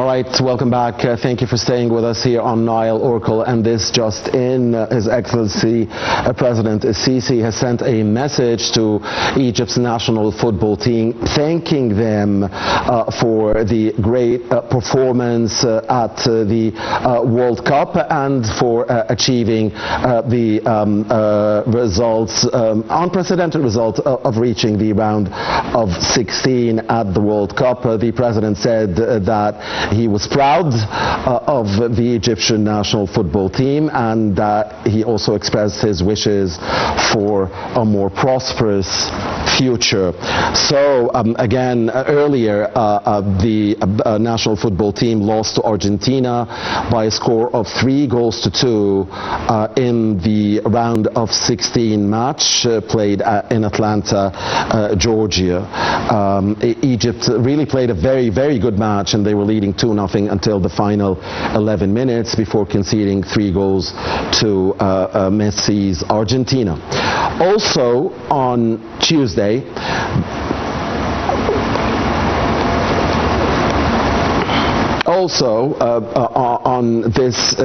right, welcome back. Thank you for staying with us here on Nile Oracle. And this just in, His Excellency President Sisi has sent a message to Egypt's national football team, thanking them for the great performance at the World Cup and for achieving the results, unprecedented result of reaching the round of 16 at the World Cup. The President said that he was proud of the Egyptian national football team, and that he also expressed his wishes for a more prosperous future. So again, earlier the national football team lost to Argentina by a score of 3-2 in the round of 16 match played in Atlanta, Georgia. Egypt really played a very good match, and they were leading 2-0 until the final 11 minutes before conceding 3 goals to Messi's Argentina. Also on Tuesday, on this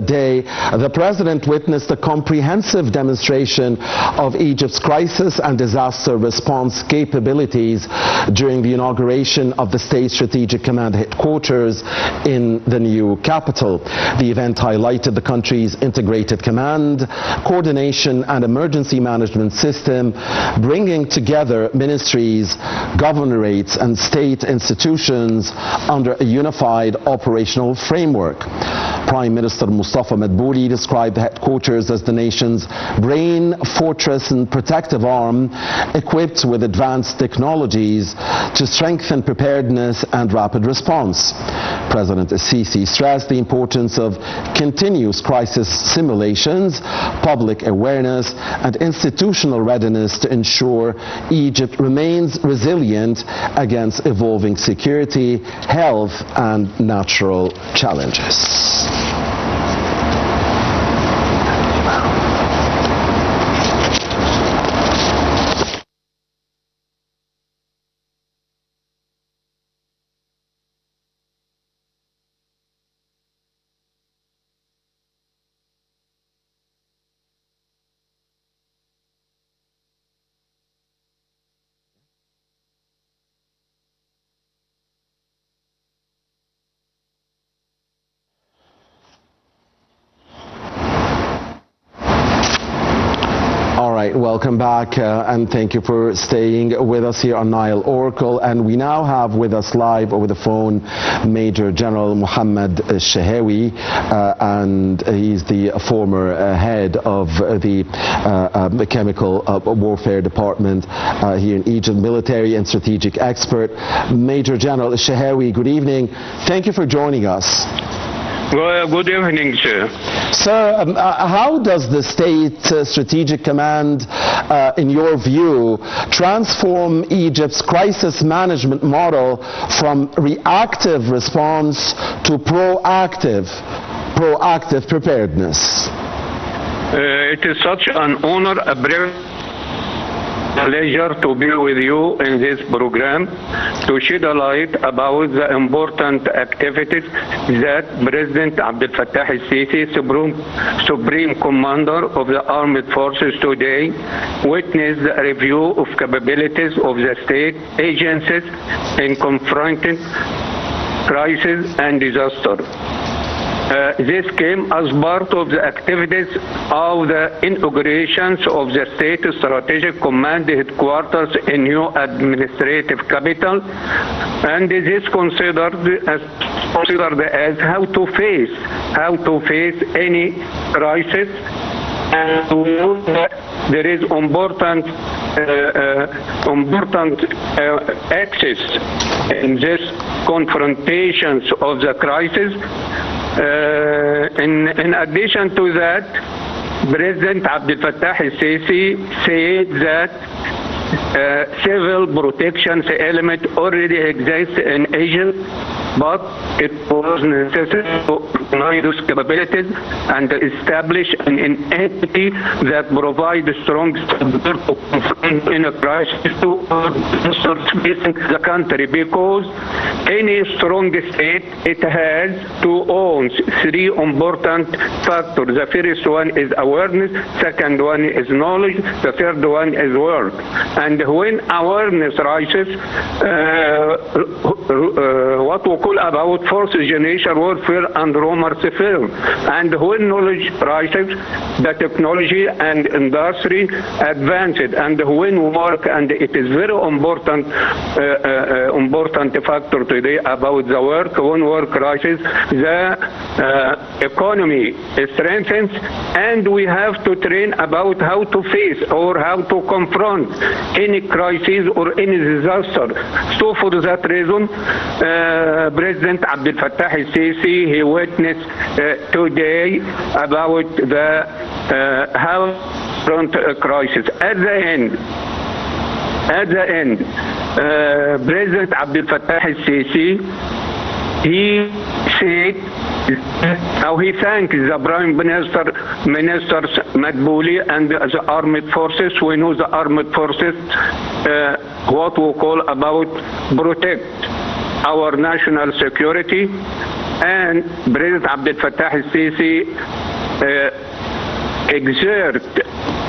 day, the President witnessed a comprehensive demonstration of Egypt's crisis and disaster response capabilities during the inauguration of the State Strategic Command headquarters in the new capital. The event highlighted the country's integrated command, coordination and emergency management system, bringing together ministries, governorates and state institutions under a unified operational framework. Prime Minister Mustafa Madbouli described the headquarters as the nation's brain, fortress and protective arm, equipped with advanced technologies to strengthen preparedness and rapid response. President Sisi stressed the importance of continuous crisis simulations, public awareness and institutional readiness to ensure Egypt remains resilient against evolving security, health and natural challenges. Welcome back and thank you for staying with us here on Nile Oracle. And we now have with us live over the phone Major General Mohamed Shahawy, and he's the former head of the Chemical Warfare Department here in Egypt, military and strategic expert. Major General Shahawy, good evening. Thank you for joining us. Good evening, sir. Sir, how does the State Strategic Command, in your view, transform Egypt's crisis management model from reactive response to proactive preparedness? It is such an honor, a pleasure to be with you in this program to shed a light about the important activities that President Abdel Fattah al-Sisi, Supreme Commander of the Armed Forces today, witnessed the review of capabilities of the state agencies in confronting crisis and disaster. This came as part of the activities of the inaugurations of the State Strategic Command headquarters in new administrative capital, and this is considered as how to face any crisis. And we know that there is important access in this confrontations of the crisis. In addition to that, President Abdel Fattah al-Sisi said that civil protection element already exists in Egypt but it was necessary to recognize those capabilities and establish an entity that provides strong support to confront in a crisis to facing the country, because any strong state, it has to own three important factors. The first one is awareness, second one is knowledge, the third one is work. And when awareness rises, what we call about force generation warfare and rumors film. And when knowledge rises, the technology and industry advances. And when work, and it is very important factor today about the work, when work rises, the economy strengthens, and we have to train about how to face or how to confront any crisis or any disaster. So for that reason, President Abdel Fattah al-Sisi, he witnessed today about the how to confront a crisis. At the end, President Abdel Fattah al-Sisi, he said how he thanked the Prime Minister, Ministers Madbouli and the armed forces. We know the armed forces, what we call about protect our national security, and President Abdel Fattah al-Sisi exert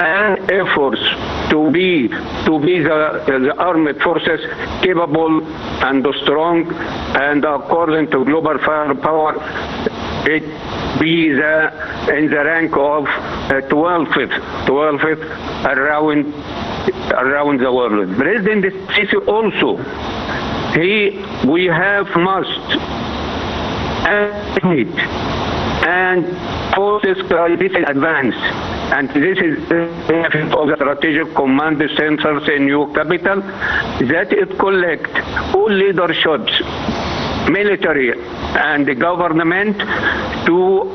an efforts to be the armed forces capable and strong, and according to global firepower, it be in the rank of 12th around the world. President Sisi also, we have must and forces crisis in advance. And this is the benefit of the strategic command centers in new capital, that it collect all leaderships, military and the government, to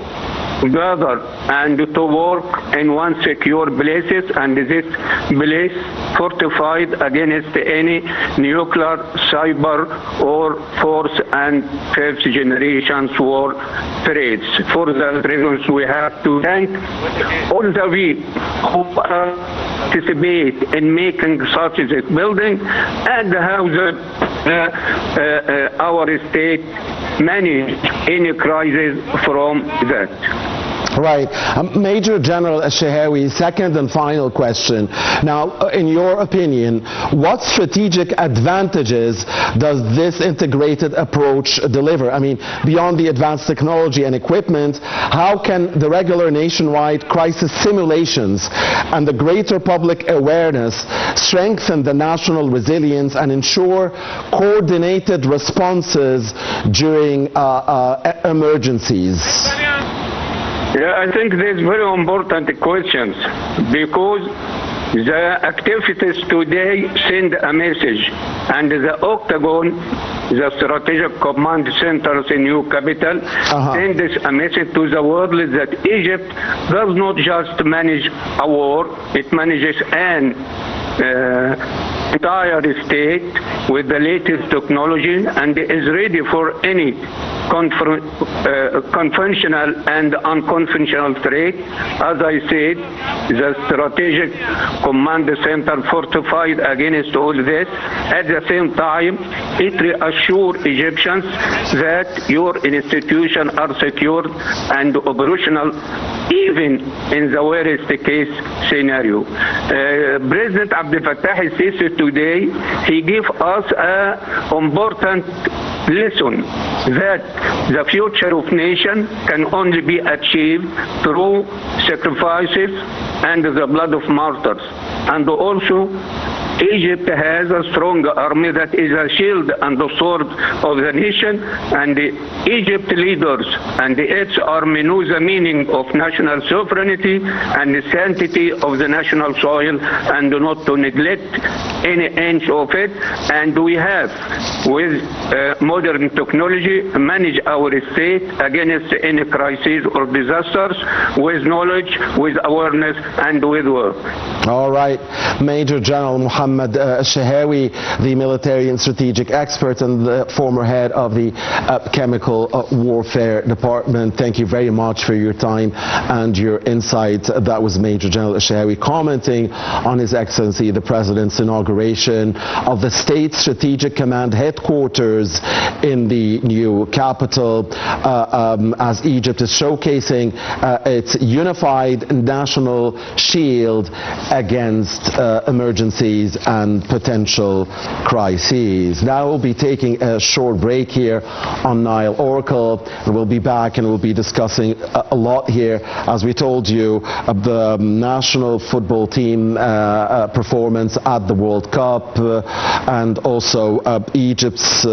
gather and to work in one secure places, and this place fortified against any nuclear, cyber or fourth and fifth generations war threats. For that reasons, we have to thank all the we who participate in making such a building, and how our state manage any crisis from that. Right. Major General Shahawy, second and final question. Now, in your opinion, what strategic advantages does this integrated approach deliver? I mean, beyond the advanced technology and equipment, how can the regular nationwide crisis simulations and the greater public awareness strengthen the national resilience and ensure coordinated responses during emergencies? Yeah, I think these very important questions, because the activities today send a message, and the Octagon, the strategic command centers in new capital, send a message to the world that Egypt does not just manage a war, it manages an entire state with the latest technology, and is ready for any conventional and unconventional threat. As I said, the strategic command center fortified against all this. At the same time, it reassures Egyptians that your institutions are secured and operational, even in the worst case scenario. President Abdel Fattah al-Sisi today, he gave us an important lesson that the future of nation can only be achieved through sacrifices and the blood of martyrs. And also, Egypt has a strong army that is a shield and the sword of the nation, and the Egypt leaders and its army know the meaning of national sovereignty and the sanctity of the national soil, and not to neglect any inch of it. And we have, with modern technology, manage our state against any crisis or disasters with knowledge, with awareness, and with work. All right, Major General Mohamed. Mohamed Shahawy, the military and strategic expert and the former head of the Chemical Warfare Department. Thank you very much for your time and your insight. That was Major General Shahawy commenting on His Excellency the President's inauguration of the State Strategic Command headquarters in the new capital, as Egypt is showcasing its unified national shield against emergencies and potential crises. Now we'll be taking a short break here on Nile Oracle. We'll be back and we'll be discussing a lot here. As we told you, the national football team performance at the World Cup and also Egypt's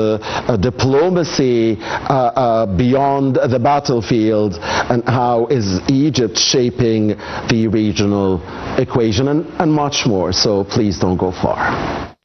diplomacy beyond the battlefield, and how is Egypt shaping the regional equation, and much more. So please don't go far.